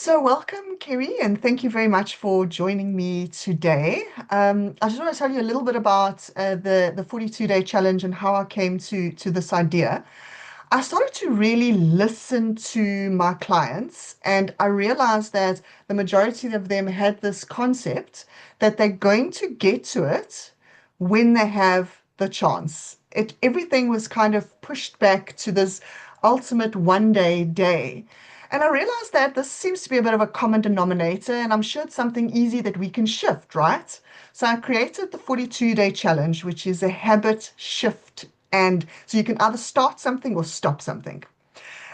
So, welcome, Kerry, and thank you very much for joining me today. I just want to tell you a little bit about the 42-day challenge and how I came to this idea. I started to really listen to my clients, and I realized that the majority of them had this concept that they're going to get to it when they have the chance. Everything was kind of pushed back to this ultimate one day. And I realized that this seems to be a bit of a common denominator, and I'm sure it's something easy that we can shift, right? So I created the 42-day challenge, which is a habit shift. And so you can either start something or stop something.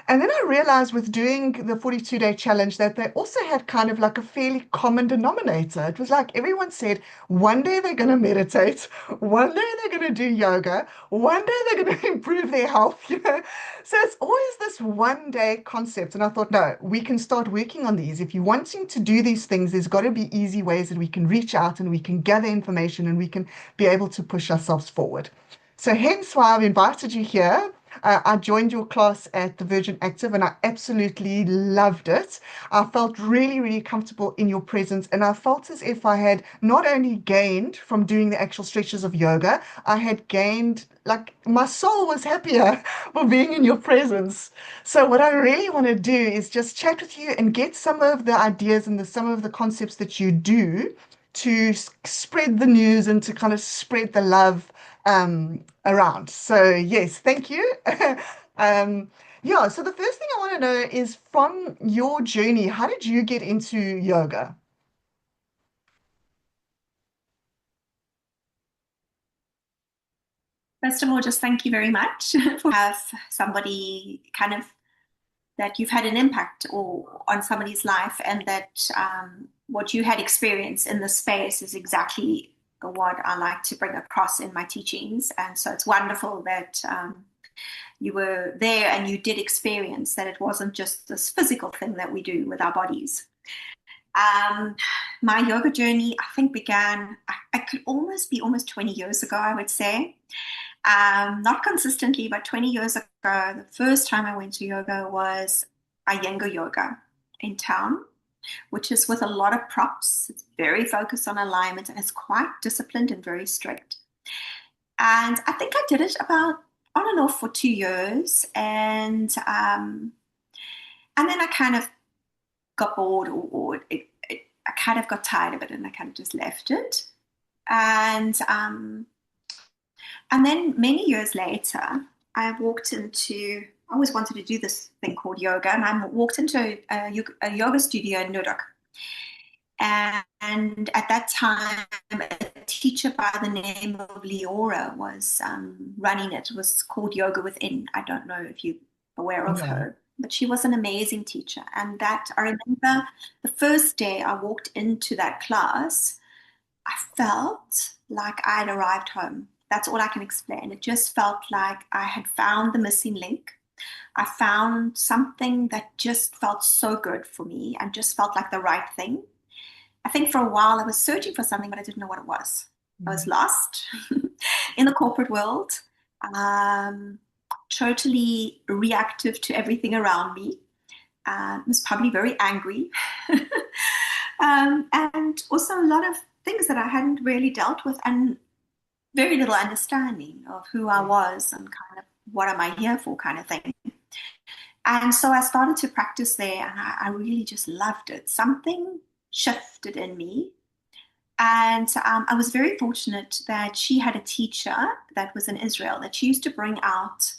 And then I realized with doing the 42-day challenge that they also had kind of like a fairly common denominator. It was like everyone said, one day they're going to meditate, one day they're going to do yoga, one day they're going to improve their health. So it's always this one day concept. And I thought, no, we can start working on these. If you're wanting to do these things, there's got to be easy ways that we can reach out and we can gather information and we can be able to push ourselves forward. So hence why I've invited you here. I joined your class at the Virgin Active and I absolutely loved it. I felt really, really comfortable in your presence, and I felt as if I had not only gained from doing the actual stretches of yoga, I had gained, like, my soul was happier for being in your presence. So, what I really want to do is just chat with you and get some of the ideas and some of the concepts that you do to spread the news and to kind of spread the love around. So yes, thank you. Um, yeah, so the first thing I want to know is from your journey, how did you get into yoga? First of all, just thank you very much for have somebody kind of that you've had an impact or on somebody's life, and that what you had experienced in the space is exactly what I like to bring across in my teachings. And so it's wonderful that you were there and you did experience that it wasn't just this physical thing that we do with our bodies. Um, my yoga journey, I think, began, I could almost be almost 20 years ago, I would say. Not consistently, but 20 years ago, the first time I went to yoga was Iyengar yoga in town, which is with a lot of props. It's very focused on alignment and it's quite disciplined and very strict. And I think I did it about on and off for 2 years. And then I kind of got bored, or I kind of got tired of it and I kind of just left it. And and then many years later, I always wanted to do this thing called yoga, and I walked into a yoga studio in Nuremberg. And at that time, a teacher by the name of Leora was running it. It was called Yoga Within. I don't know if you're aware of No. her, but she was an amazing teacher. And that I remember the first day I walked into that class, I felt like I'd arrived home. That's all I can explain. It just felt like I had found the missing link. I found something that just felt so good for me and just felt like the right thing. I think for a while I was searching for something, but I didn't know what it was. I was Mhm. lost in the corporate world, um, totally reactive to everything around me. Was probably very angry, and also a lot of things that I hadn't really dealt with, and very little understanding of who I Yeah. was and kind of what am I here for, kind of thing. And so I started to practice there, and I really just loved it. Something shifted in me. And I was very fortunate that she had a teacher that was in Israel that she used to bring out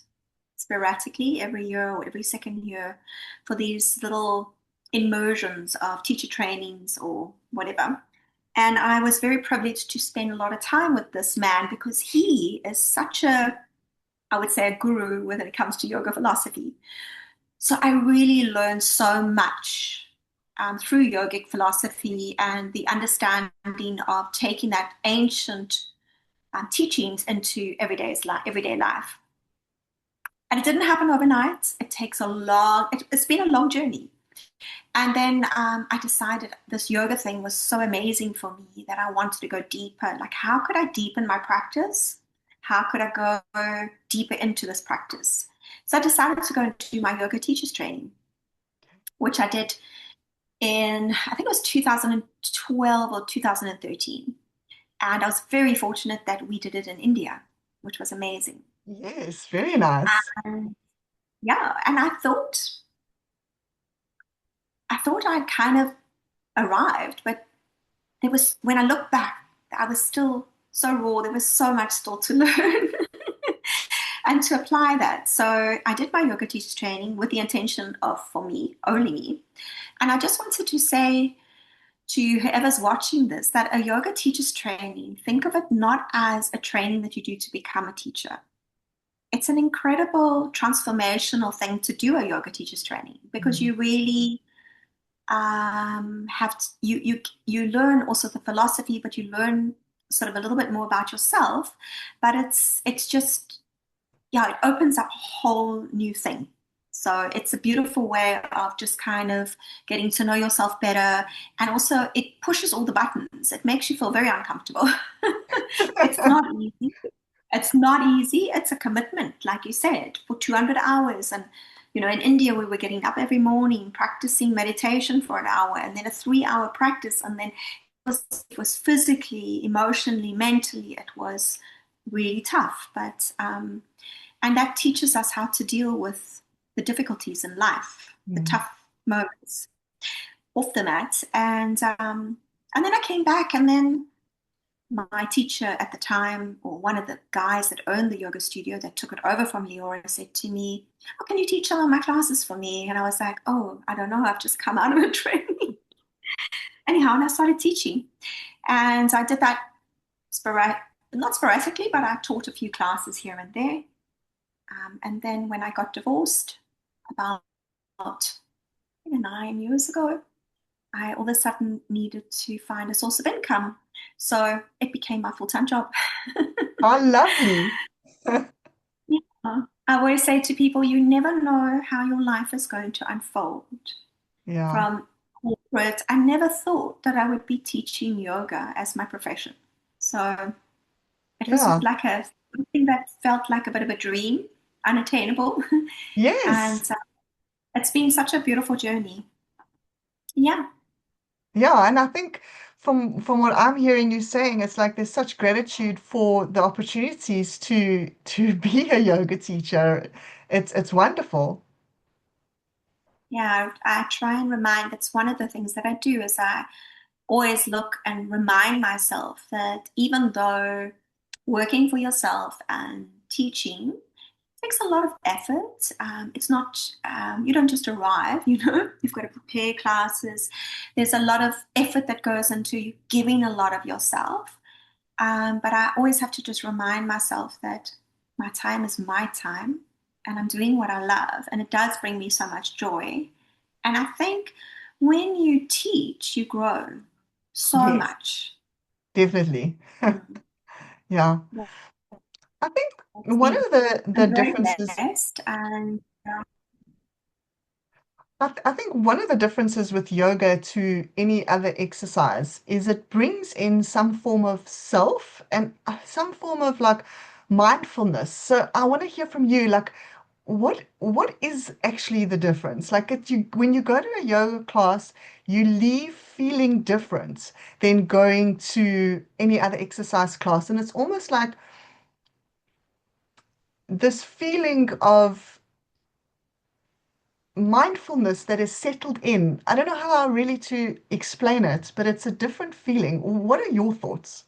sporadically every year or every second year for these little immersions of teacher trainings or whatever. And I was very privileged to spend a lot of time with this man because he is such a, I would say, a guru when it comes to yoga philosophy. So I really learned so much through yogic philosophy and the understanding of taking that ancient teachings into everyday life. And it didn't happen overnight. It takes it's been a long journey. And then I decided this yoga thing was so amazing for me that I wanted to go deeper. Like, how could I deepen my practice? How could I go deeper into this practice? So I decided to go and do my yoga teachers training, which I did in, I think it was 2012 or 2013. And I was very fortunate that we did it in India, which was amazing. Yes, very nice. And yeah, and I thought I'd kind of arrived, but there was, when I look back, I was still so raw. There was so much still to learn and to apply that. So I did my yoga teacher training with the intention of, for me, only me. And I just wanted to say to whoever's watching this that a yoga teacher's training, think of it not as a training that you do to become a teacher. It's an incredible transformational thing to do a yoga teacher's training because Mm. you really you learn also the philosophy, but you learn sort of a little bit more about yourself. But it's just, yeah, it opens up a whole new thing. So it's a beautiful way of just kind of getting to know yourself better. And also it pushes all the buttons. It makes you feel very uncomfortable. It's not easy. It's not easy. It's a commitment, like you said, for 200 hours. And, in India, we were getting up every morning, practicing meditation for an hour, and then a 3 hour practice. And then it was physically, emotionally, mentally, it was really tough. And that teaches us how to deal with the difficulties in life, the Mm. tough moments off the mat. And then I came back, and then my teacher at the time, or one of the guys that owned the yoga studio that took it over from Leora, said to me, "Oh, can you teach some of my classes for me?" And I was like, "Oh, I don't know. I've just come out of a training." Anyhow, and I started teaching. And I did that not sporadically, but I taught a few classes here and there. And then when I got divorced about 9 years ago, I all of a sudden needed to find a source of income. So it became my full-time job. How lovely. Yeah. I always say to people, you never know how your life is going to unfold. Yeah, From corporate, I never thought that I would be teaching yoga as my profession. So it was yeah, like something that felt like a bit of a dream, unattainable. yes. And it's been such a beautiful journey. Yeah. Yeah, and I think from what I'm hearing you saying, it's like there's such gratitude for the opportunities to be a yoga teacher. It's wonderful. Yeah, I try and remind, that's one of the things that I do is I always look and remind myself that even though working for yourself and teaching takes a lot of effort, it's not, you don't just arrive, you've got to prepare classes. There's a lot of effort that goes into giving a lot of yourself. But I always have to just remind myself that my time is my time and I'm doing what I love. And it does bring me so much joy. And I think when you teach, you grow so Yes, much. definitely. Mm. Yeah. Yeah, I think it's one been, of the I'm very differences blessed. And I think one of the differences with yoga to any other exercise is it brings in some form of self and some form of like mindfulness. So I want to hear from you, like what is actually the difference? Like when you go to a yoga class, you leave feeling different than going to any other exercise class, and it's almost like this feeling of mindfulness that is settled in. I don't know how really to explain it, but it's a different feeling. What are your thoughts?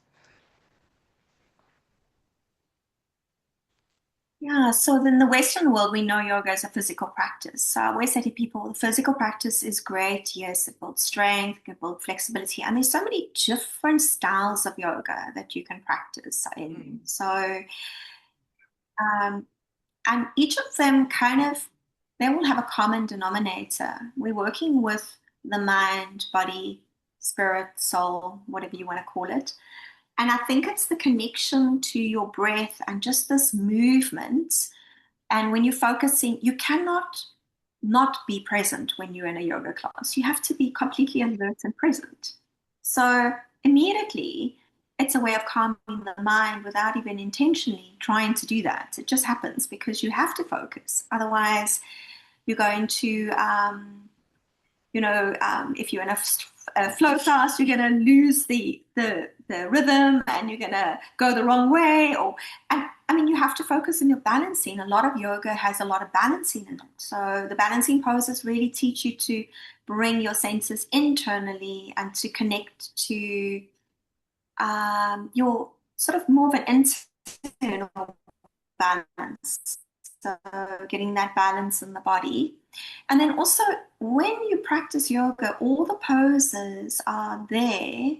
yeah, so in the Western world, we know yoga is a physical practice. So I always say to people, the physical practice is great. Yes, it builds strength, it can build flexibility. And there's so many different styles of yoga that you can practice in. Mm. So, um, and each of them they all have a common denominator. We're working with the mind, body, spirit, soul, whatever you want to call it. And I think it's the connection to your breath and just this movement. And when you're focusing, you cannot not be present when you're in a yoga class. You have to be completely alert and present. So immediately, it's a way of calming the mind without even intentionally trying to do that. It just happens because you have to focus. Otherwise, you're going to if you're in a flow class, you're going to lose the rhythm and you're going to go the wrong way. And I mean, you have to focus on your balancing. A lot of yoga has a lot of balancing in it. So the balancing poses really teach you to bring your senses internally and to connect to your sort of more of an internal balance. So getting that balance in the body. And then also when you practice yoga, all the poses are there.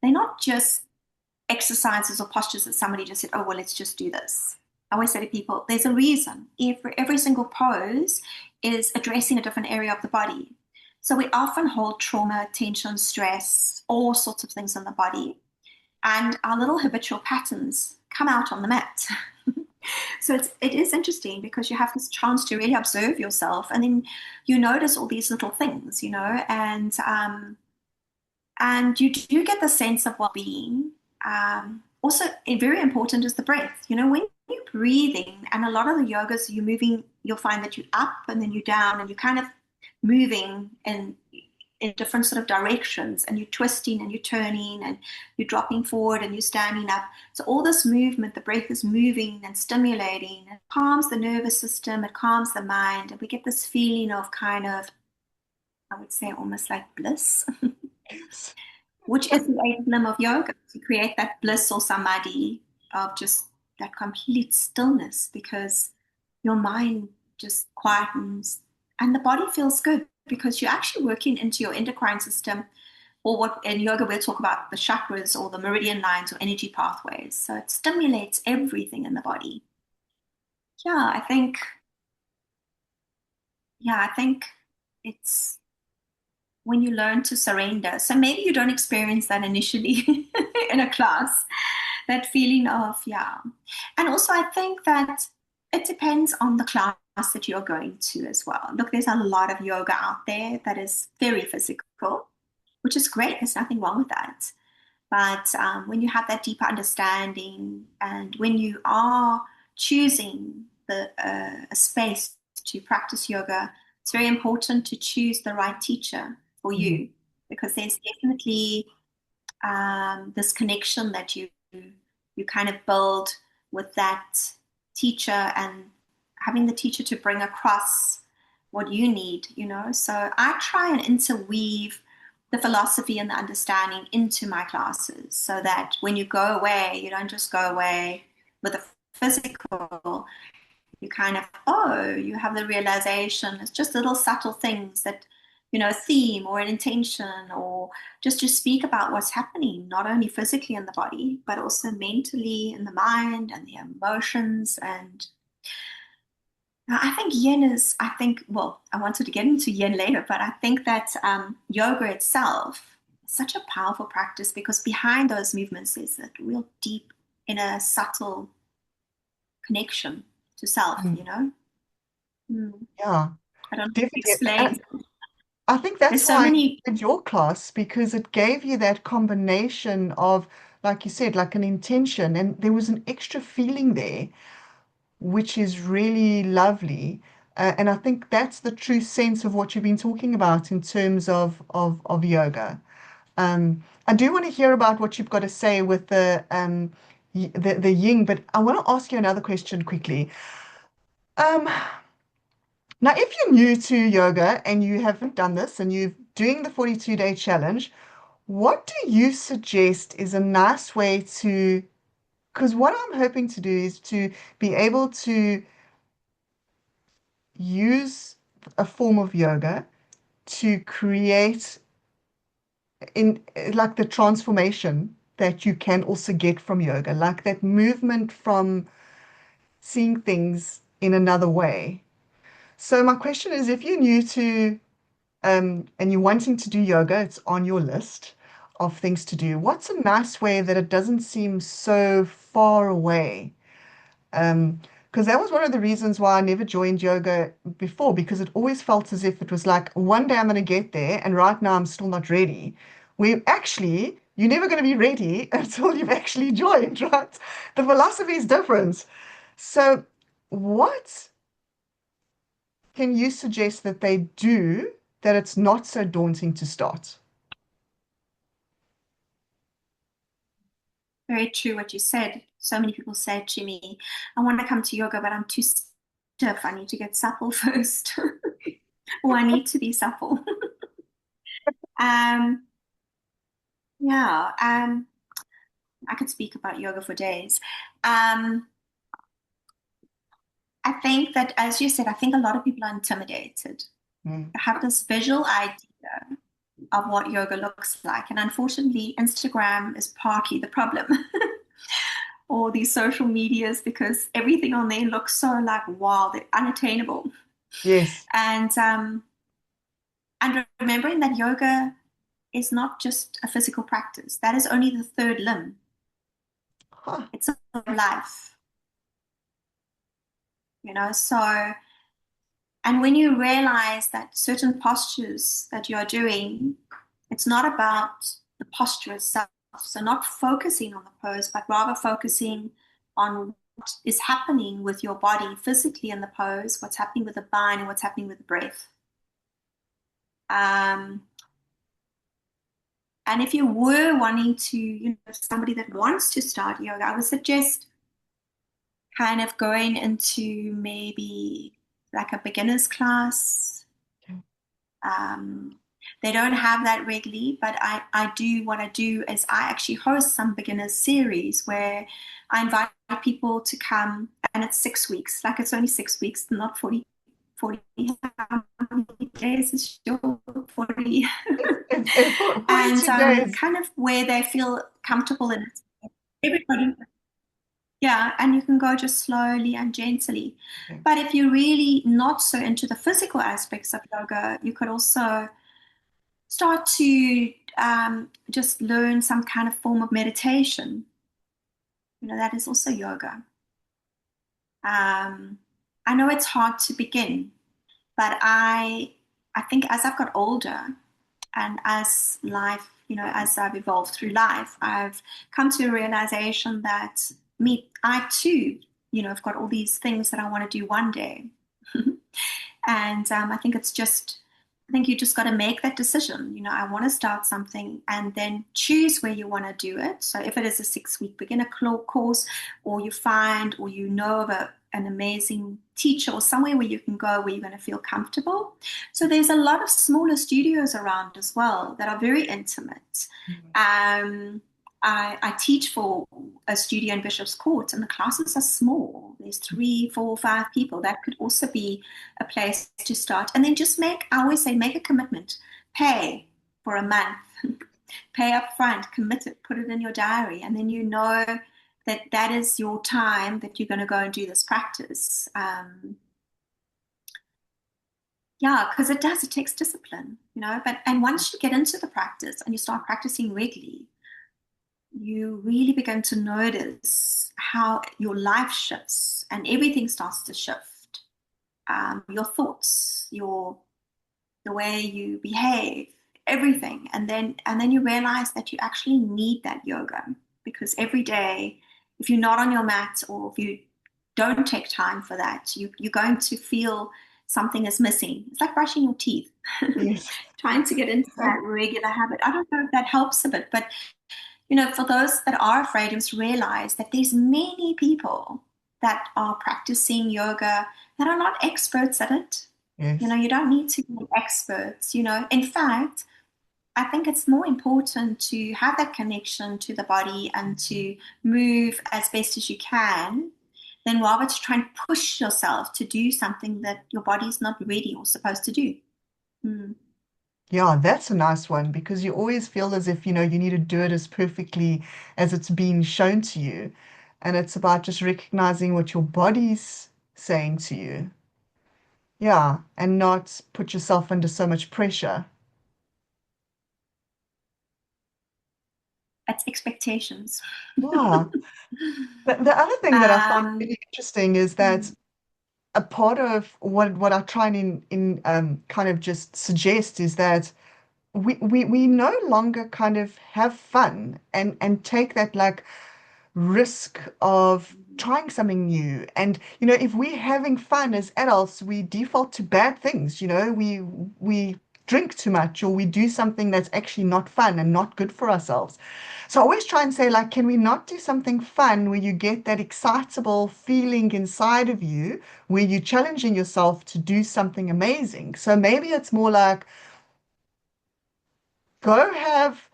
They're not just exercises or postures that somebody just said, oh, well, let's just do this. I always say to people, there's a reason. Every single pose is addressing a different area of the body. So we often hold trauma, tension, stress, all sorts of things in the body. And our little habitual patterns come out on the mat. So it is interesting because you have this chance to really observe yourself, and then you notice all these little things, and you do get the sense of well-being. Also, very important is the breath. When you're breathing, and a lot of the yogas you're moving, you'll find that you're up and then you're down, and you're kind of moving in different sort of directions, and you're twisting and you're turning and you're dropping forward and you're standing up. So all this movement, the breath is moving and stimulating. It calms the nervous system, it calms the mind, and we get this feeling of kind of, I would say, almost like bliss, which is the eighth limb of yoga, to create that bliss or samadhi of just that complete stillness, because your mind just quietens and the body feels good because you're actually working into your endocrine system, or what in yoga we'll talk about the chakras or the meridian lines or energy pathways. So it stimulates everything in the body. Yeah, I think it's when you learn to surrender. So maybe you don't experience that initially in a class, that feeling of, yeah. And also I think that it depends on the class that you're going to as well. Look, there's a lot of yoga out there that is very physical, which is great. There's nothing wrong with that. But when you have that deeper understanding, and when you are choosing a space to practice yoga, it's very important to choose the right teacher for Mm. you, because there's definitely this connection that you kind of build with that teacher, and having the teacher to bring across what you need. So I try and interweave the philosophy and the understanding into my classes, so that when you go away, you don't just go away with a physical. You kind of, you have the realization. It's just little subtle things that, a theme or an intention, or just to speak about what's happening, not only physically in the body, but also mentally in the mind and the emotions. And I think well, I wanted to get into yin later, but I think that yoga itself is such a powerful practice, because behind those movements is a real deep, inner, subtle connection to self, Mm. you know? Yeah, I don't know how to definitely. explain. I think There's that's so why I many. enjoyed your class, because it gave you that combination of, like you said, like an intention, and there was an extra feeling there, which is really lovely. And I think that's the true sense of what you've been talking about in terms of yoga. I do want to hear about what you've got to say with the yin, but I want to ask you another question quickly. Um, Now, if you're new to yoga and you haven't done this and you're doing the 42-day challenge, what do you suggest is a nice way to, because what I'm hoping to do is to be able to use a form of yoga to create in like the transformation that you can also get from yoga, like that movement from seeing things in another way. So my question is, if you're new to and you're wanting to do yoga, it's on your list of things to do. What's a nice way that it doesn't seem so far away? Because that was one of the reasons why I never joined yoga before, because it always felt as if it was like, one day I'm going to get there, and right now I'm still not ready. Where actually, you're never going to be ready until you've actually joined, right? The philosophy is different. So, what can you suggest that they do that it's not so daunting to start. Very true what you said. So many people say to me, I want to come to yoga, but I'm too stiff. I need to get supple first. Or I need to be supple. Um, yeah, I could speak about yoga for days. Um, I think that, as you said, I think a lot of people are intimidated. Mm. They have this visual idea of what yoga looks like. And unfortunately, Instagram is partly the problem. Or these social medias, because everything on there looks so like, wow, they're unattainable. Yes. And remembering that yoga is not just a physical practice. That is only the third limb. Huh. It's a life, you know. So, and when you realize that certain postures that you're doing, it's not about the posture itself. So, not focusing on the pose, but rather focusing on what is happening with your body physically in the pose, what's happening with the bind, and what's happening with the breath. Um, and if you were wanting to, somebody that wants to start yoga, I would suggest kind of going into maybe like a beginner's class. Okay. Um, they don't have that regularly, but I do, what I do is I actually host some beginners series where I invite people to come, and it's 6 weeks, like it's only 6 weeks, not 40 how many days is your 40? It's 42 And days. kind of where they feel comfortable in it. Everybody, yeah, and you can go just slowly and gently. Okay. But if you're really not so into the physical aspects of yoga, you could also start to just learn some kind of form of meditation. That is also yoga. Um, I know it's hard to begin, but I think as I've got older, and as life, as I've evolved through life, I've come to a realization that I too, have got all these things that I want to do one day. And I think you just got to make that decision. I want to start something, and then choose where you want to do it. So if it is a 6-week beginner course, or you find, or of an amazing teacher, or somewhere where you can go where you're going to feel comfortable. So there's a lot of smaller studios around as well that are very intimate. Mhm. I teach for a studio in Bishop's Court, and the classes are small. There's 3, 4, 5 people. That could also be a place to start. And then just I always say, make a commitment. Pay for a month. Pay up front, commit it, put it in your diary, and then that is your time that you're going to go and do this practice. Yeah, because it takes discipline, and once you get into the practice and you start practicing regularly, you really begin to notice how your life shifts and everything starts to shift. Your thoughts, the way you behave, everything. And then you realize that you actually need that yoga, because every day, if you're not on your mat, or if you don't take time for that, you're going to feel something is missing. It's like brushing your teeth, Yes. trying to get into that regular habit. I don't know if that helps a bit, but for those that are afraid, just realize that there's many people that are practicing yoga that are not experts at it. Yes. You don't need to be experts. In fact, I think it's more important to have that connection to the body and to move as best as you can, than rather to try and push yourself to do something that your body's not ready or supposed to do. Mm. Yeah, that's a nice one because you always feel as if, you need to do it as perfectly as it's been shown to you. And it's about just recognizing what your body's saying to you. Yeah, and not put yourself under so much pressure. It's expectations. Yeah. The other thing that I find um, really interesting is that a part of what I try and in kind of just suggest is that we no longer kind of have fun and take that like risk of trying something new. And if we're having fun as adults, we default to bad things. We drink too much or we do something that's actually not fun and not good for ourselves. So I always try and say, like, can we not do something fun where you get that excitable feeling inside of you, where you're challenging yourself to do something amazing? So maybe it's more like, go have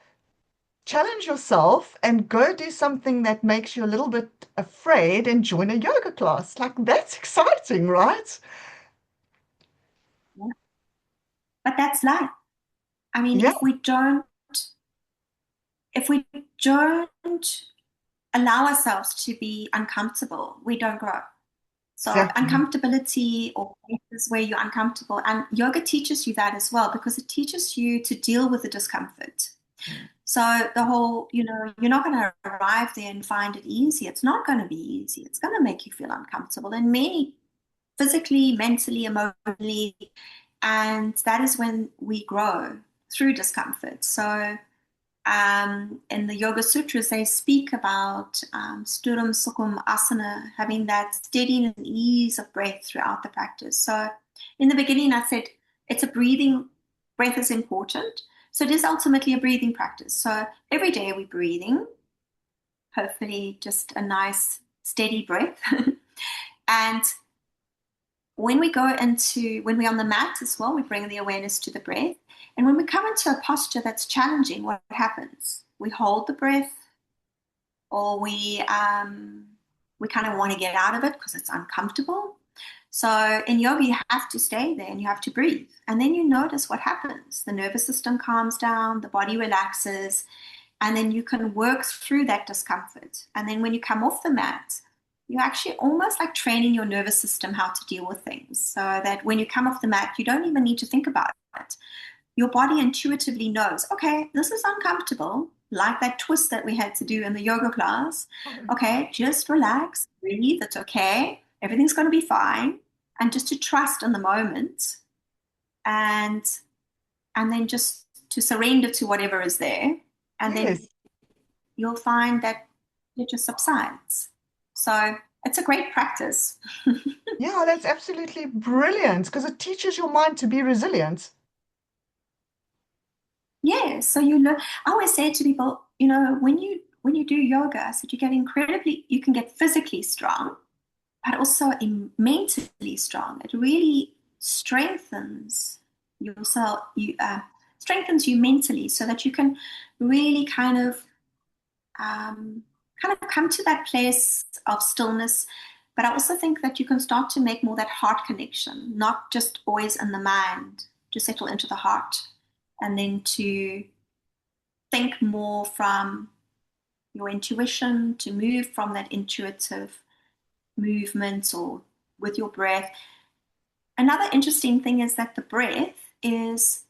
challenge yourself and go do something that makes you a little bit afraid and join a yoga class. Like, that's exciting, right? Yeah. But that's life. I mean, Yeah, if we don't allow ourselves to be uncomfortable, we don't grow. So exactly. uncomfortability or places where you're uncomfortable, and yoga teaches you that as well because it teaches you to deal with the discomfort. So the whole, you're not going to arrive there and find it easy. It's not going to be easy. It's going to make you feel uncomfortable and many physically, mentally, emotionally. And that is when we grow through discomfort. So in the Yoga Sutras, they speak about Sturam Sukham Asana, having that steady and ease of breath throughout the practice. So in the beginning, I said it's a breath is important. So it is ultimately a breathing practice. So every day we're breathing, hopefully just a nice steady breath. And when we're on the mat as well, we bring the awareness to the breath. And when we come into a posture that's challenging, what happens? We hold the breath, or we kind of want to get out of it because it's uncomfortable. So in yoga, you have to stay there and you have to breathe. And then you notice what happens. The nervous system calms down, the body relaxes, and then you can work through that discomfort. And then when you come off the mat, you're actually almost like training your nervous system how to deal with things so that when you come off the mat, you don't even need to think about it. Your body intuitively knows, okay, this is uncomfortable, like that twist that we had to do in the yoga class. Okay, just relax, breathe, it's okay, everything's going to be fine. And just to trust in the moment and then just to surrender to whatever is there. And then Yes. you'll find that it just subsides. So it's a great practice. Yeah, that's absolutely brilliant because it teaches your mind to be resilient. Yeah. So I always say to people, when you do yoga, I said you can get physically strong, but also mentally strong. It really yourself, you strengthens you mentally so that you can really um, kind of come to that place of stillness. But I also think that you can start to make more that heart connection, not just always in the mind, to settle into the heart and then to think more from your intuition, to move from that intuitive movement or with your breath. Another interesting thing is that the breath is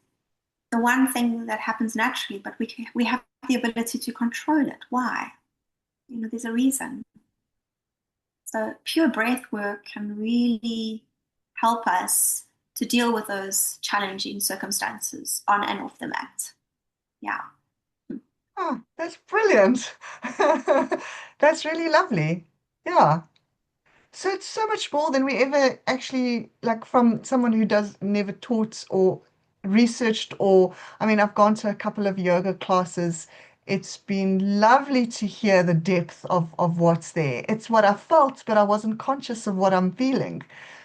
the one thing that happens naturally, but we have the ability to control it. Why? There's a reason. So pure breath work can really help us to deal with those challenging circumstances on and off the mat. Yeah. Oh, that's brilliant. That's really lovely. Yeah. So it's so much more than we ever actually, like, from someone who does never taught or researched, or I mean, I've gone to a couple of yoga classes. It's been lovely to hear the depth of what's there. It's what I felt, but I wasn't conscious of what I'm feeling.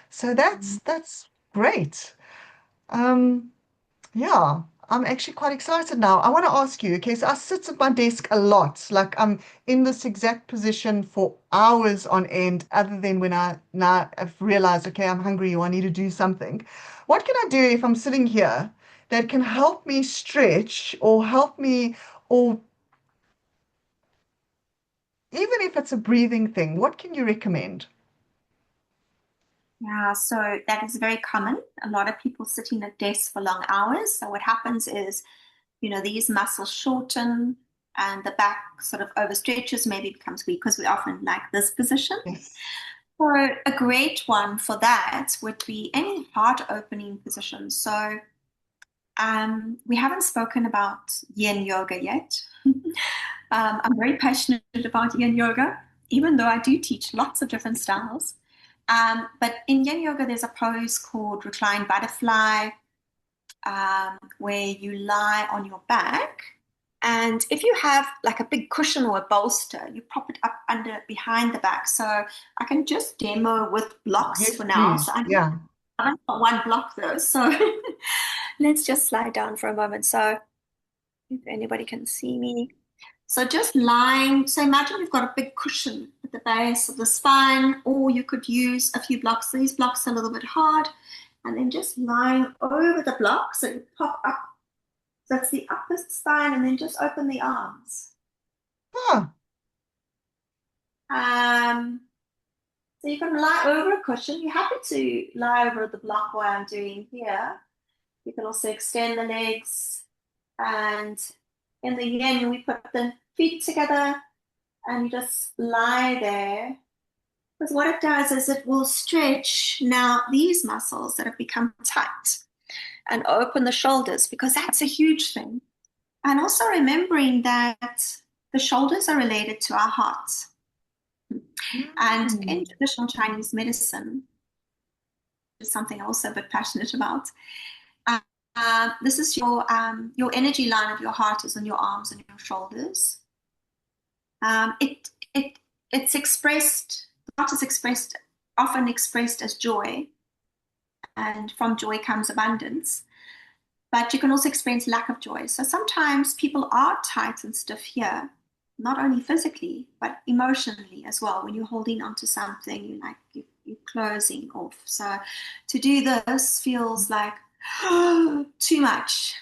So that's great. Um, yeah, I'm actually quite excited now. I want to ask you, okay, so I sit at my desk a lot. Like I'm in this exact position for hours on end, other than when I now have realized, okay, I'm hungry or I need to do something. What can I do if I'm sitting here that can help me stretch or help me, or even if it's a breathing thing, what can you recommend? Yeah, so that is very common. A lot of people sitting at desks for long hours. So what happens is, these muscles shorten and the back sort of overstretches, maybe becomes weak because we often like this position. Yes. So a great one for that would be any heart opening position. So we haven't spoken about yin yoga yet. I'm very passionate about yin yoga, even though I do teach lots of different styles. But in yin yoga, there's a pose called reclined butterfly. where you lie on your back. And if you have like a big cushion or a bolster, you prop it up under behind the back. So I can just demo with blocks Yes, for now. So please. Yeah. I've got one block though. So let's just slide down for a moment. So if anybody can see me. So just lying. So imagine you've got a big cushion at the base of the spine, or you could use a few blocks. These blocks are a little bit hard. And then just lying over the block. So you pop up. So that's the upper spine, and then just open the arms. Ah, Um, so you can lie over a cushion. You're happy to lie over the block while I'm doing here. You can also extend the legs. And in the yin, we put the feet together and you just lie there. Because what it does is it will stretch now these muscles that have become tight and open the shoulders, because that's a huge thing. And also remembering that the shoulders are related to our hearts. And in mm. traditional Chinese medicine, which is something I'm also a bit passionate about, this is your energy line of your heart is on your arms and your shoulders. It's expressed, heart is expressed, often expressed as joy, and from joy comes abundance. But you can also experience lack of joy. So sometimes people are tight and stiff here, not only physically, but emotionally as well. When you're holding onto something, you're closing off. So to do this feels like too much.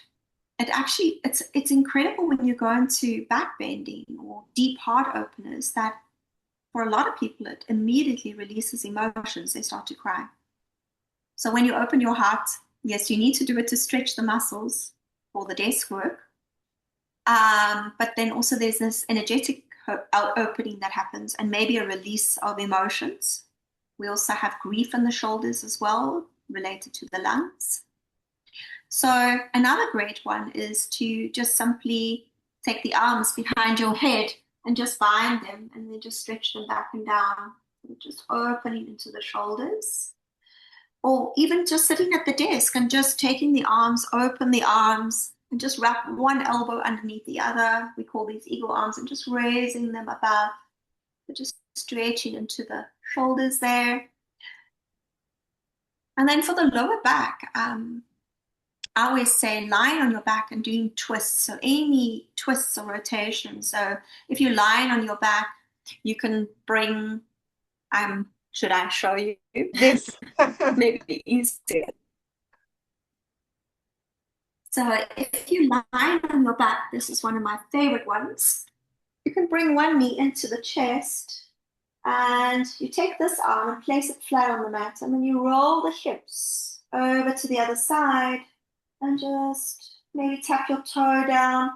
It's incredible when you go into back bending or deep heart openers that for a lot of people it immediately releases emotions. They start to cry. So when you open your heart, yes, you need to do it to stretch the muscles for the desk work. But then also there's this energetic opening that happens, and maybe a release of emotions. We also have grief in the shoulders as well, related to the lungs. So another great one is to just simply take the arms behind your head and just bind them and then just stretch them back and down, just opening into the shoulders. Or even just sitting at the desk and just taking the arms, open the arms, and just wrap one elbow underneath the other. We call these eagle arms, and just raising them above, but just stretching into the shoulders there. And then for the lower back, I always say lying on your back and doing twists. So any twists or rotations. So if you're lying on your back, you can bring, should I show you? Yes. Maybe easier. So if you lie on your back, this is one of my favorite ones. You can bring one knee into the chest and you take this arm and place it flat on the mat, and then you roll the hips over to the other side and just maybe tap your toe down.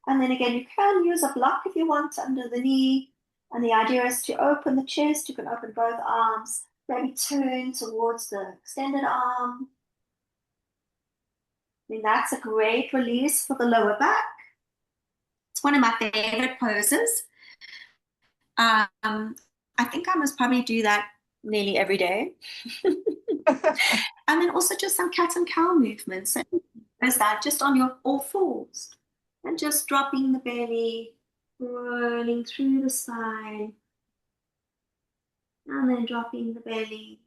And then again, you can use a block if you want under the knee. And the idea is to open the chest. You can open both arms, maybe turn towards the extended arm. I mean, that's a great release for the lower back. It's one of my favorite poses. I think I must probably do that nearly every day. And then also just some cat and cow movements. So there's that just on your all fours and just dropping the belly, rolling through the spine, and then dropping the belly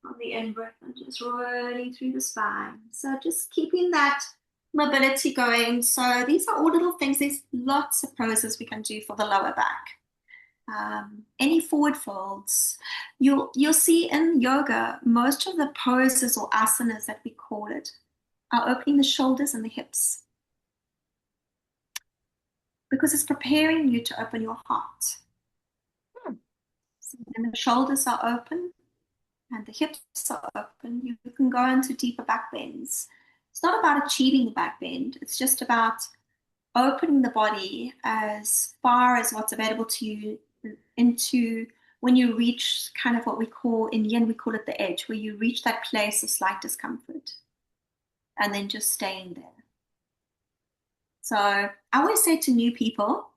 on the in-breath and just rolling through the spine. So just keeping that mobility going. So these are all little things. There's lots of poses we can do for the lower back. Any forward folds. You'll see in yoga, most of the poses or asanas that we call it are opening the shoulders and the hips because it's preparing you to open your heart. So when the shoulders are open and the hips are open, you can go into deeper back bends. It's not about achieving the back bend. It's just about opening the body as far as what's available to you into when you reach kind of what we call, in yin, we call it the edge, where you reach that place of slight discomfort and then just staying there. So I always say to new people,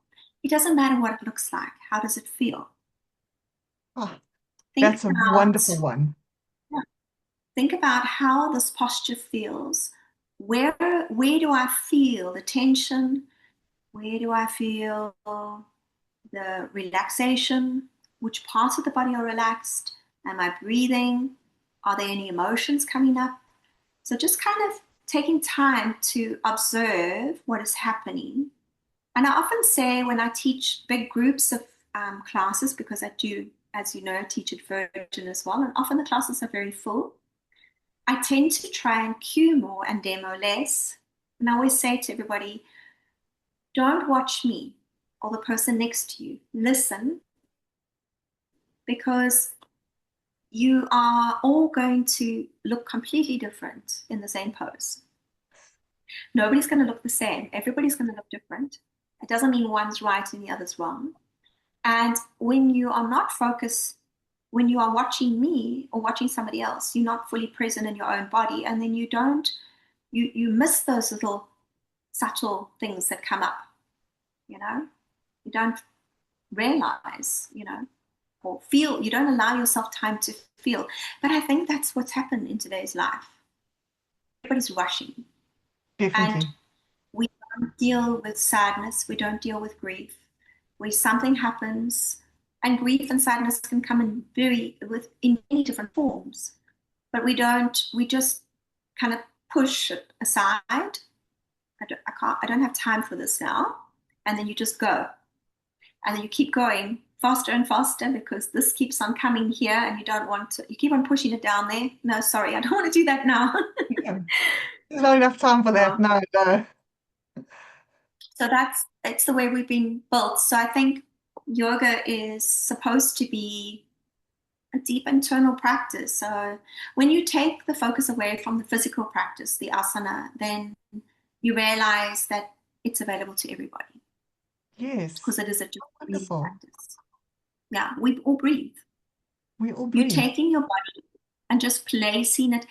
it doesn't matter what it looks like. How does it feel? Ah, Think that's a about, wonderful one. yeah, Think about how this posture feels. Where do I feel the tension? Where do I feel the relaxation? Which parts of the body are relaxed? Am I breathing? Are there any emotions coming up? So just kind of taking time to observe what is happening. And I often say when I teach big groups of classes, because I do, as you know, teach at Virgin as well, and often the classes are very full. I tend to try and cue more and demo less. And I always say to everybody, don't watch me or the person next to you. Listen, because you are all going to look completely different in the same pose. Nobody's going to look the same. Everybody's going to look different. It doesn't mean one's right and the other's wrong. And when you are not focused, when you are watching me or watching somebody else, you're not fully present in your own body. And then you miss those little subtle things that come up, you know? You don't realize, or feel, you don't allow yourself time to feel. But I think that's what's happened in today's life. Everybody's rushing. And Definitely. we don't deal with sadness, we don't deal with grief. Where something happens, and grief and sadness can come in many different forms, but we just kind of push it aside. I don't have time for this now. And then you just go. And then you keep going faster and faster because this keeps on coming here and you don't want to, you keep on pushing it down there. No, sorry, I don't want to do that now. Yeah. There's not enough time for that. Yeah. No, no. So that's the way we've been built. So I think yoga is supposed to be a deep internal practice. So when you take the focus away from the physical practice, the asana, then you realize that it's available to everybody because Yes. it is a just breathing Wonderful. practice. Yeah, we all breathe. We all You're breathe. taking your body and just placing it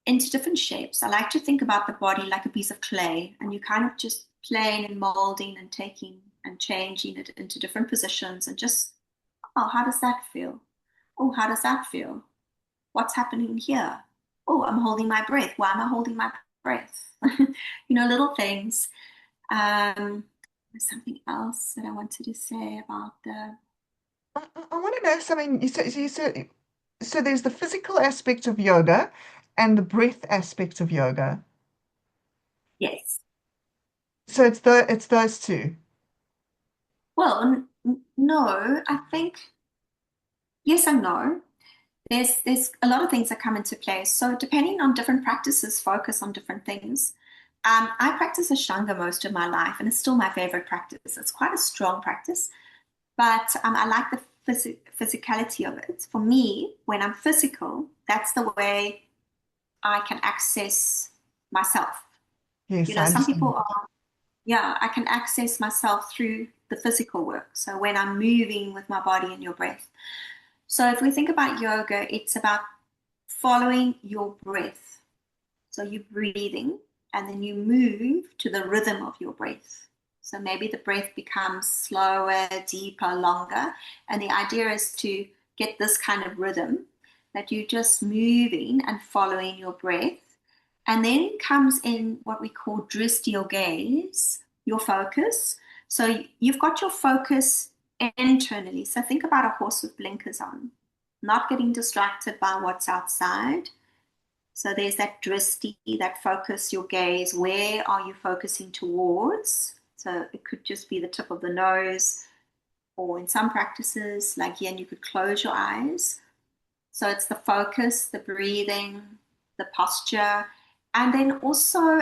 into different shapes. I like to think about the body like a piece of clay, and you kind of just playing and molding and taking and changing it into different positions and just, oh, how does that feel? Oh, how does that feel? What's happening here? Oh, I'm holding my breath. Why am I holding my breath? Little things. There's something else that I wanted to say about the. I want to know something. So there's the physical aspect of yoga and the breath aspect of yoga. Yes. So it's those two. Well, no, I think yes and no. There's a lot of things that come into play. So depending on different practices, focus on different things. I practice Ashtanga most of my life, and it's still my favorite practice. It's quite a strong practice, but I like the physicality of it. For me, when I'm physical, that's the way I can access myself. Yes, I Some people understand. are, yeah, I can access myself through the physical work. So when I'm moving with my body and your breath. So if we think about yoga, it's about following your breath. So you're breathing and then you move to the rhythm of your breath. So maybe the breath becomes slower, deeper, longer. And the idea is to get this kind of rhythm that you're just moving and following your breath. And then comes in what we call drishti or gaze, your focus. So you've got your focus internally. So think about a horse with blinkers on, not getting distracted by what's outside. So there's that drishti, that focus, your gaze. Where are you focusing towards? So it could just be the tip of the nose, or in some practices, like yin, you could close your eyes. So it's the focus, the breathing, the posture, and then also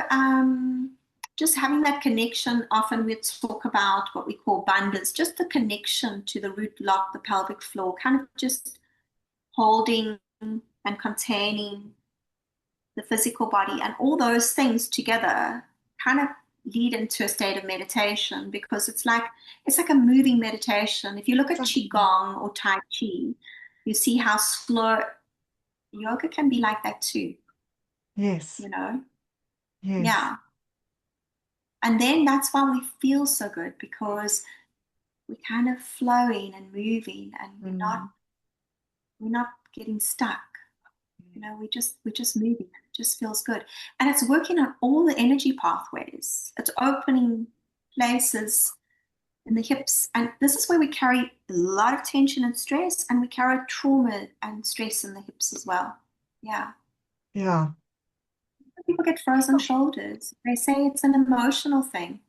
just having that connection. Often we talk about what we call bandhas, just the connection to the root lock, the pelvic floor, kind of just holding and containing the physical body, and all those things together kind of lead into a state of meditation because it's like a moving meditation. If you look at qigong or tai chi, you see how slow yoga can be like that too, Yes, you know? yes. Yeah. And then that's why we feel so good because we're kind of flowing and moving and we're not Mm. we're not getting stuck. we're just moving. It just feels good. And it's working on all the energy pathways. It's opening places in the hips. And this is where we carry a lot of tension and stress, and we carry trauma and stress in the hips as well. Yeah. Yeah. People get frozen shoulders. They say it's an emotional thing,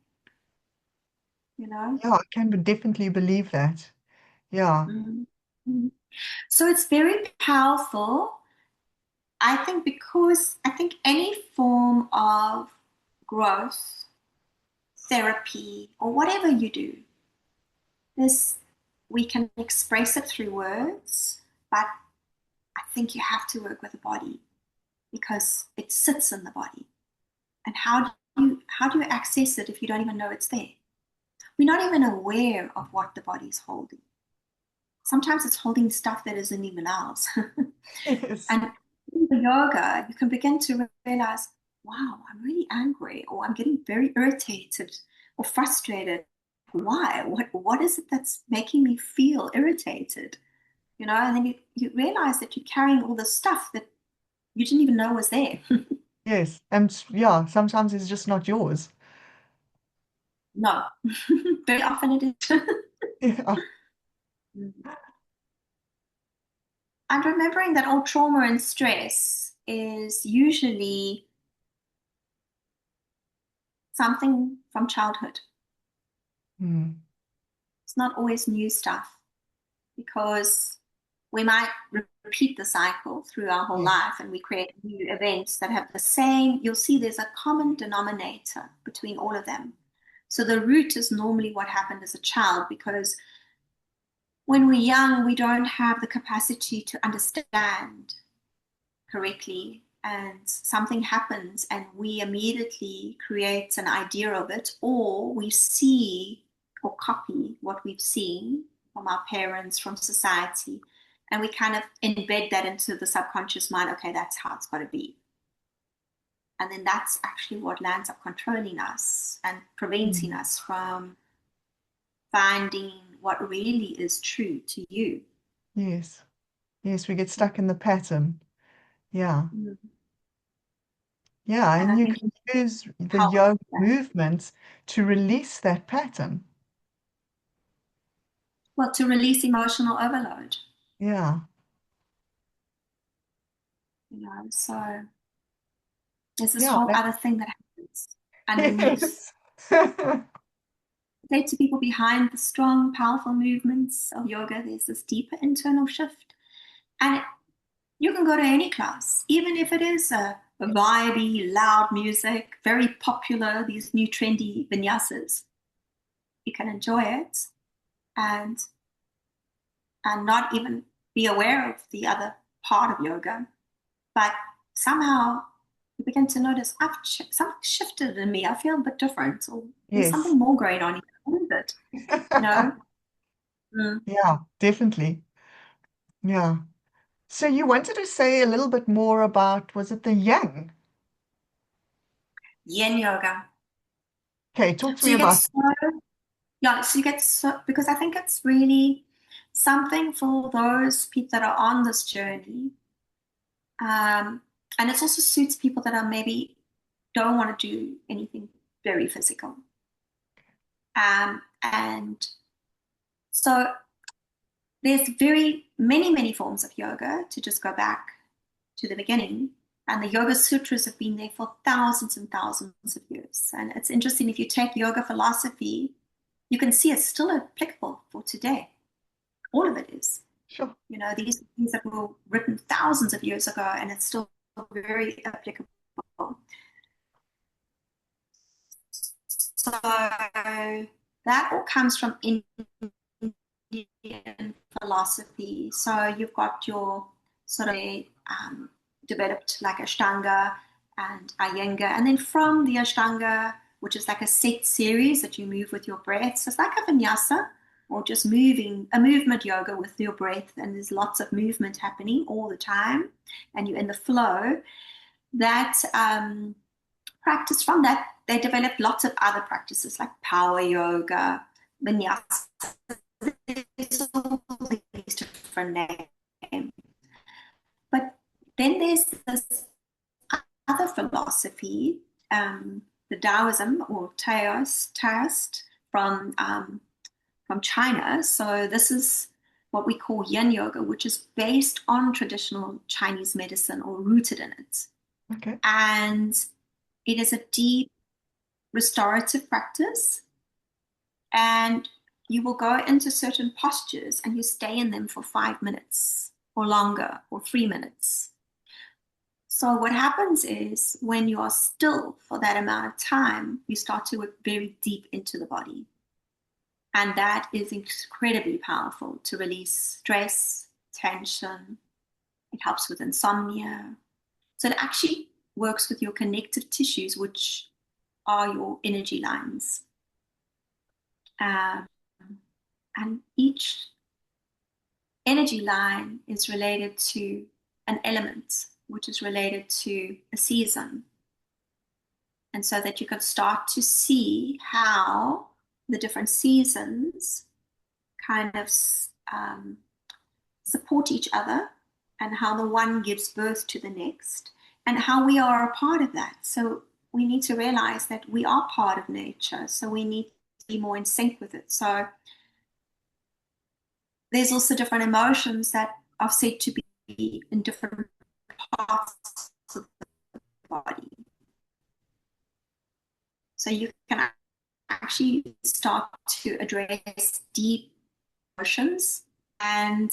you know? Yeah, I can definitely believe that. Yeah. Mm-hmm. So it's very powerful. I think because I think any form of growth, therapy, or whatever you do, this we can express it through words, but I think you have to work with the body because it sits in the body. And how do you access it if you don't even know it's there? We're not even aware of what the body's holding. Sometimes it's holding stuff that isn't even ours. Yes. And in the yoga, you can begin to realize, wow, I'm really angry, or I'm getting very irritated or frustrated. Why? What is it that's making me feel irritated? And then you realize that you're carrying all this stuff that you didn't even know was there. Yes. And yeah, sometimes it's just not yours. No, very often it is. Yeah. And remembering that all trauma and stress is usually something from childhood. Mm. It's not always new stuff because we might repeat the cycle through our whole Yes. life and we create new events that have the same. You'll see there's a common denominator between all of them. So the root is normally what happened as a child because when we're young, we don't have the capacity to understand correctly, and something happens and we immediately create an idea of it, or we see or copy what we've seen from our parents, from society, and we kind of embed that into the subconscious mind. Okay, that's how it's got to be. And then that's actually what lands up controlling us and preventing Mm. us from finding what really is true to you. Yes. Yes, we get stuck in the pattern. Yeah. Mm. Yeah, And and I you think can use the help yoga that. movements to release that pattern. Well, to release emotional overload. Yeah. So there's this Yeah. whole other thing that happens underneath. Yes. I say to people, behind the strong, powerful movements of yoga, there's this deeper internal shift. And you can go to any class, even if it is a vibey, loud music, very popular, these new trendy vinyasas. You can enjoy it and not even be aware of the other part of yoga. But somehow you begin to notice something shifted in me. I feel a bit different, or there's Yes. something more going on here. What is it? You know? Mm. Yeah, definitely. Yeah. So you wanted to say a little bit more about, was it the yang? Yin yoga. Okay, talk to So me you get about. so yeah, so you get so because I think it's really something for those people that are on this journey. Um, and it also suits people that are maybe don't want to do anything very physical. And so there's very many forms of yoga to just go back to the beginning. And the Yoga Sutras have been there for thousands and thousands of years. And it's interesting, if you take yoga philosophy, you can see it's still applicable for today. All of it is. Sure. These things that were written thousands of years ago, and it's still very applicable. So that all comes from Indian philosophy. So you've got your sort of developed like Ashtanga and Iyengar. And then from the Ashtanga, which is like a set series that you move with your breath. So it's like a vinyasa or just a movement yoga with your breath. And there's lots of movement happening all the time. And you're in the flow. That practice from that, they developed lots of other practices like power yoga, vinyasa, there's all these different names. But Then there's this other philosophy, the Taoism or Taoist from China. So this is what we call Yin Yoga, which is based on traditional Chinese medicine or rooted in it. Okay. And it is a deep restorative practice. And you will go into certain postures and you stay in them for 5 minutes or longer or 3 minutes. So what happens is when you are still for that amount of time, you start to work very deep into the body. And that is incredibly powerful to release stress, tension. It helps with insomnia. So it actually works with your connective tissues, which are your energy lines. Um, and each energy line is related to an element, which is related to a season. And so that you can start to see how the different seasons kind of support each other and how the one gives birth to the next and how we are a part of that. So we need to realize that we are part of nature. So we need to be more in sync with it. So there's also different emotions that are said to be in different parts of the body. So you can actually start to address deep emotions and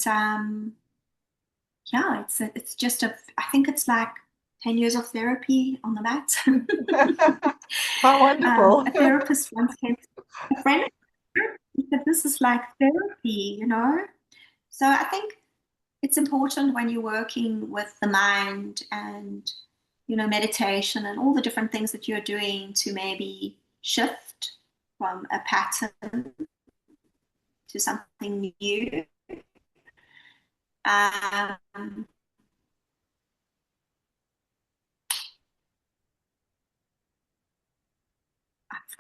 yeah, it's just I think it's like 10 years of therapy on the mat. How wonderful. A therapist once came to a friend, he said, this is like therapy, you know? So I think it's important when you're working with the mind and, you know, meditation and all the different things that you're doing to maybe shift from a pattern to something new. Um,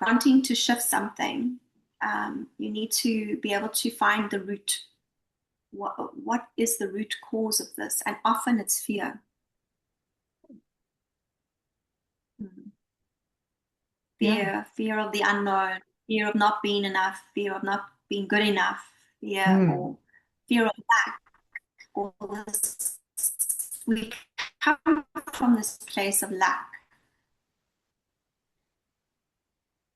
Wanting to shift something, you need to be able to find the root. What is the root cause of this? And often it's fear. Mm. Yeah. Fear of the unknown, fear of not being enough, fear of not being good enough, Mm. or fear of lack, all this. We come from this place of lack.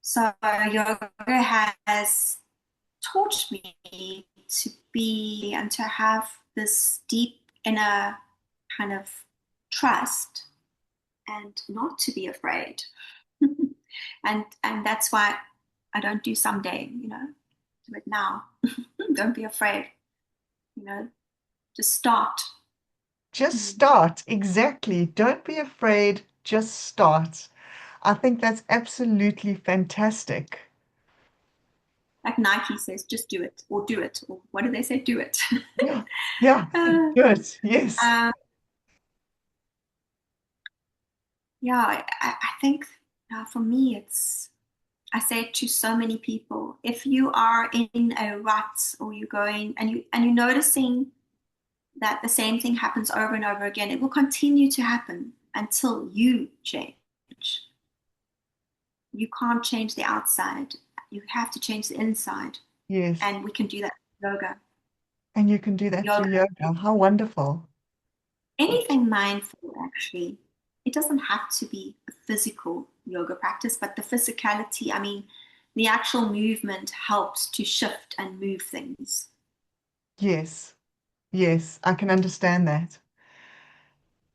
So yoga has taught me to be and to have this deep inner kind of trust and not to be afraid. And that's why I don't do someday, you know, do it now. Don't be afraid, you know, just start. Just Mm. start. Exactly. Don't be afraid. Just start. I think that's absolutely fantastic. Like Nike says, just do it. Or what do they say? Do it. Yeah. Yeah. uh, Good. Yes. uh, yeah, I think for me, I say it to so many people. If you are in a rut or you're going and you're noticing that the same thing happens over and over again, it will continue to happen until you change. You can't change the outside. You have to change the inside. Yes. And we can do that with yoga. And you can do that through Yoga, yoga. How wonderful. anything mindful actually. It doesn't have to be a physical yoga practice, but the physicality, I mean, the actual movement helps to shift and move things. Yes. Yes. I can understand that.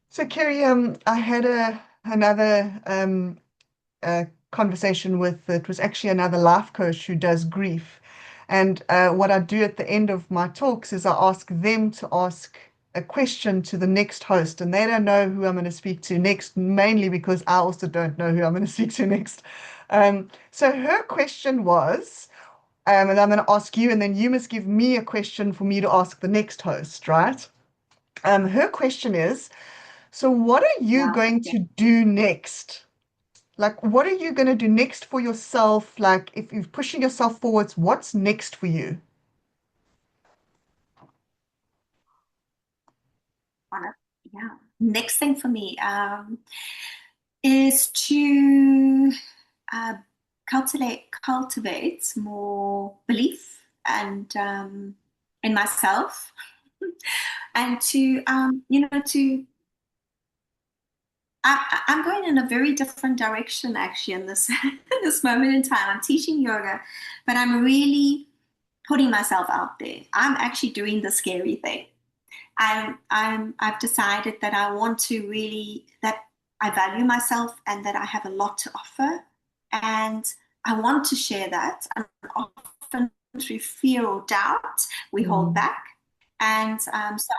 So, Kerry, I had another conversation with, it was actually another life coach who does grief. And what I do at the end of my talks is I ask them to ask a question to the next host, and they don't know who I'm going to speak to next, mainly because I also don't know who I'm going to speak to next. So her question was, and I'm going to ask you, and then you must give me a question for me to ask the next host, right? Her question is, so what are you Wow. going Yeah. to do next? Like, what are you going to do next for yourself? Like, if you're pushing yourself forwards, what's next for you? On it. Yeah. next thing for me is to uh, cultivate more belief and in myself, and to to I'm going in a very different direction actually in this in this moment in time. I'm teaching yoga, but I'm really putting myself out there. I'm actually doing the scary thing. I've decided that I want to really that I value myself and that I have a lot to offer, and I want to share that. And often through fear or doubt, we hold Mm, back. And so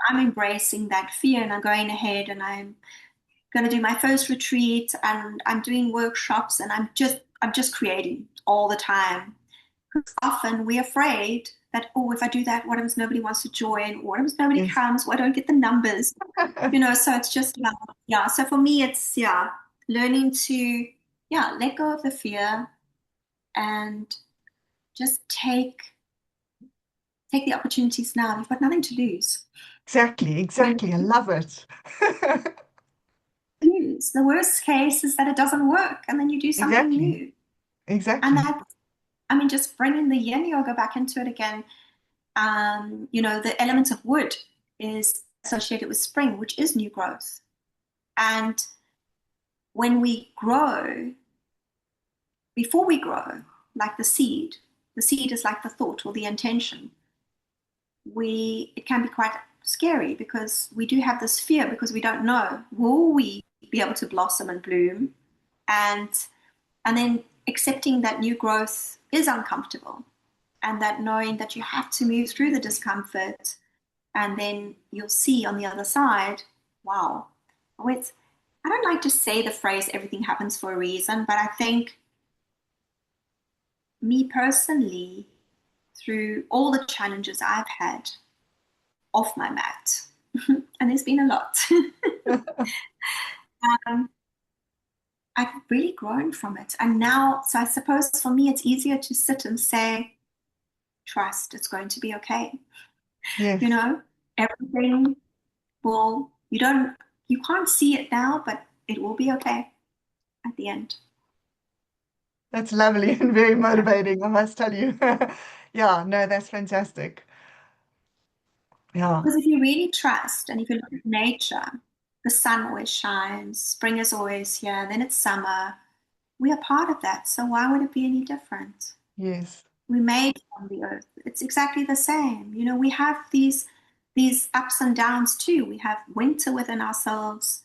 I'm embracing that fear, and I'm going ahead, and I'm going to do my first retreat, and I'm doing workshops, and I'm just creating all the time. Because often we're afraid that, oh, if I do that, what if nobody wants to join? What if nobody yes. comes? What do I don't get the numbers? So it's just yeah. So for me, it's yeah, learning to let go of the fear and just take the opportunities now. You've got nothing to lose. Exactly, When exactly. I love it. you lose, the worst case is that it doesn't work, and then you do something Exactly, new. And exactly. that's, I mean, just bringing the yin yoga back into it again. The element of wood is associated with spring, which is new growth. And when we grow, before we grow, like the seed is like the thought or the intention. It can be quite scary because we do have this fear because we don't know, will we be able to blossom and bloom? And then accepting that new growth is uncomfortable, and that knowing that you have to move through the discomfort, and then you'll see on the other side, wow. I don't like to say the phrase everything happens for a reason, but I think me personally, through all the challenges I've had off my mat, and there's been a lot, um, I've really grown from it. And now, so I suppose for me, it's easier to sit and say, trust, it's going to be okay. You Yes, know, everything will, you can't see it now, but it will be okay at the end. that's lovely and very motivating, I must tell you. Yeah, no, that's fantastic. Yeah, Because if you really trust, and if you look at nature, the sun always shines, spring is always here, then it's summer. We are part of that. So why would it be any different? yes. We made from the earth. It's exactly the same. We have these ups and downs too. We have winter within ourselves.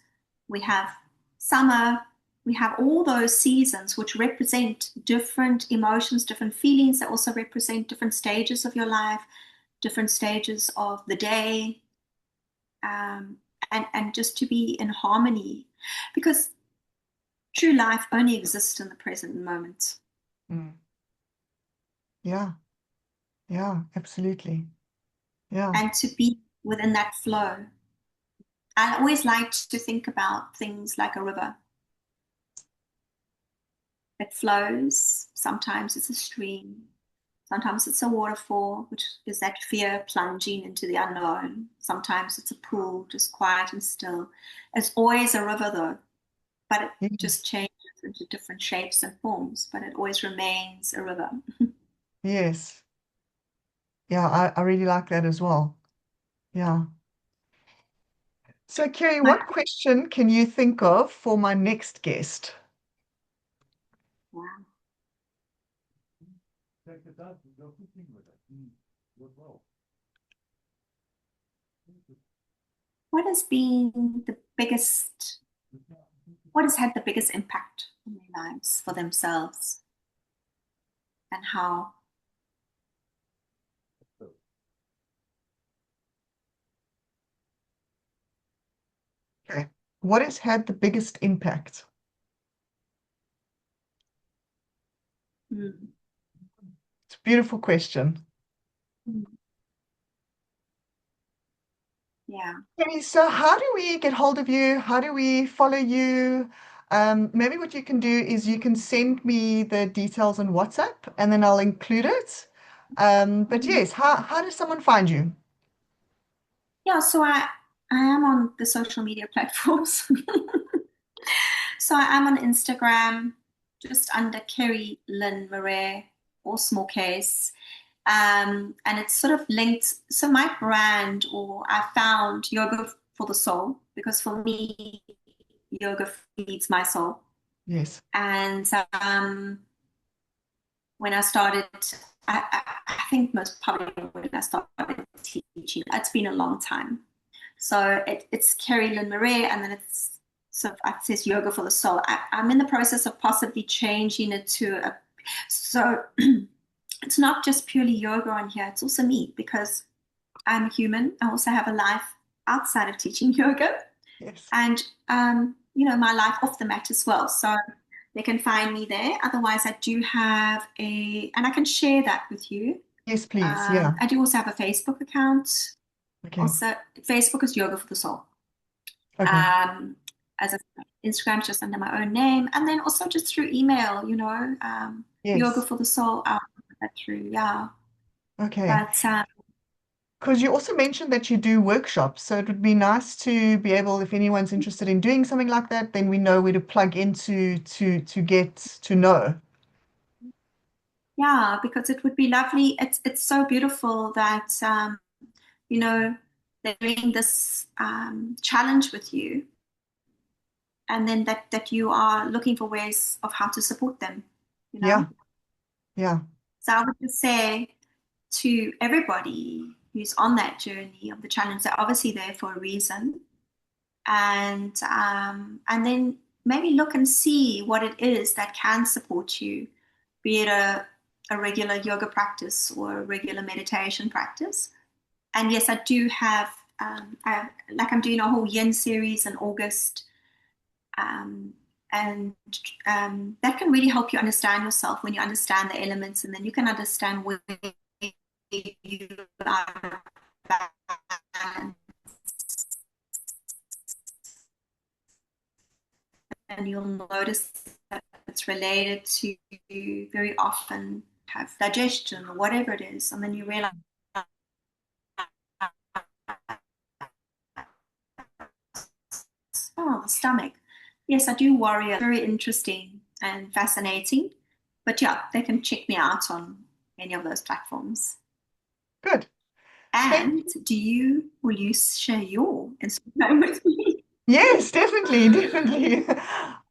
We have summer. We have all those seasons which represent different emotions, different feelings that also represent different stages of your life, different stages of the day, um, and just to be in harmony, because true life only exists in the present moment. Mm. Yeah, yeah, absolutely. Yeah. And to be within that flow. I always like to think about things like a river. It flows. Sometimes it's a stream. Sometimes it's a waterfall, which is that fear plunging into the unknown. Sometimes it's a pool, just quiet and still. It's always a river, though, but it Yes, just changes into different shapes and forms, but it always remains a river. yes. Yeah, I really like that as well. Yeah. So, Kerry, My, what question can you think of for my next guest? wow. What has been the biggest, what has had the biggest impact on their lives for themselves, and how? Okay. What has had the biggest impact? Mm. It's a beautiful question. Mm. Yeah. Okay, so how do we get hold of you? How do we follow you? Maybe what you can do is you can send me the details on WhatsApp and then I'll include it. But Mhm. yes, how does someone find you? Yeah, so I am on the social media platforms. So I am on Instagram, just under Kerry Lyn Marais, or small case. And it's sort of linked. So my brand, or I found Yoga for the Soul, because for me, yoga feeds my soul. Yes. And when I started, I think most probably when I started teaching, it's been a long time. So it's Kerry Lyn Marais, and then it's sort of, it says Yoga for the Soul. I'm in the process of possibly changing it to a, so it's not just purely yoga on here, it's also me, because I'm human. I also have a life outside of teaching yoga, Yes. and my life off the mat as well. So they can find me there. Otherwise, I do have and I can share that with you. Yes, please. Yeah. I do also have a Facebook account. Okay. Also, Facebook is Yoga for the Soul. Okay. Um, as a Instagram's just under my own name, and then also just through email. Yoga Yes. for the Soul. I'll put that through, yeah. Okay. But Because you also mentioned that you do workshops, so it would be nice to be able, if anyone's interested in doing something like that, then we know where to plug into to get to know. yeah, because it would be lovely. It's so beautiful that you know they're doing this challenge with you, and then that you are looking for ways of how to support them. You know, Yeah. Yeah. so I would just say to everybody who's on that journey of the challenge, they're obviously there for a reason, and then maybe look and see what it is that can support you, be it a regular yoga practice or a regular meditation practice. And yes, I do have I'm doing a whole yin series in August, um, and that can really help you understand yourself when you understand the elements, and then you can understand where you are balanced, and you'll notice that it's related to very often have digestion or whatever it is, and then you realize, oh, the stomach. Yes, I do worry. Very interesting and fascinating. But yeah, they can check me out on any of those platforms. Good. Thank And will you share your Instagram with me? Yes, definitely, definitely.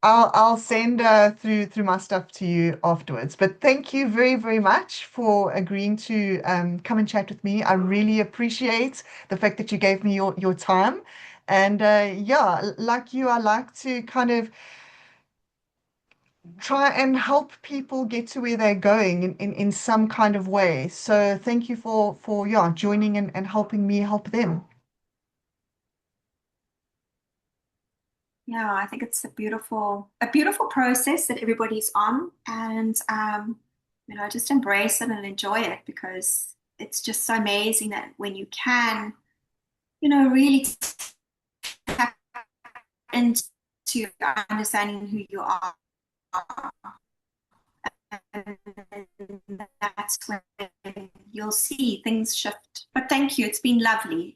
I'll send through my stuff to you afterwards. But thank you very, very much for agreeing to come and chat with me. I really appreciate the fact that you gave me your time. And yeah, like you, I like to kind of try and help people get to where they're going in some kind of way. So thank you for yeah, joining and helping me help them. Yeah, I think it's a beautiful process that everybody's on, and just embrace it and enjoy it, because it's just so amazing that when you can, really tap into understanding who you are, and that's when you'll see things shift. But thank you, it's been lovely.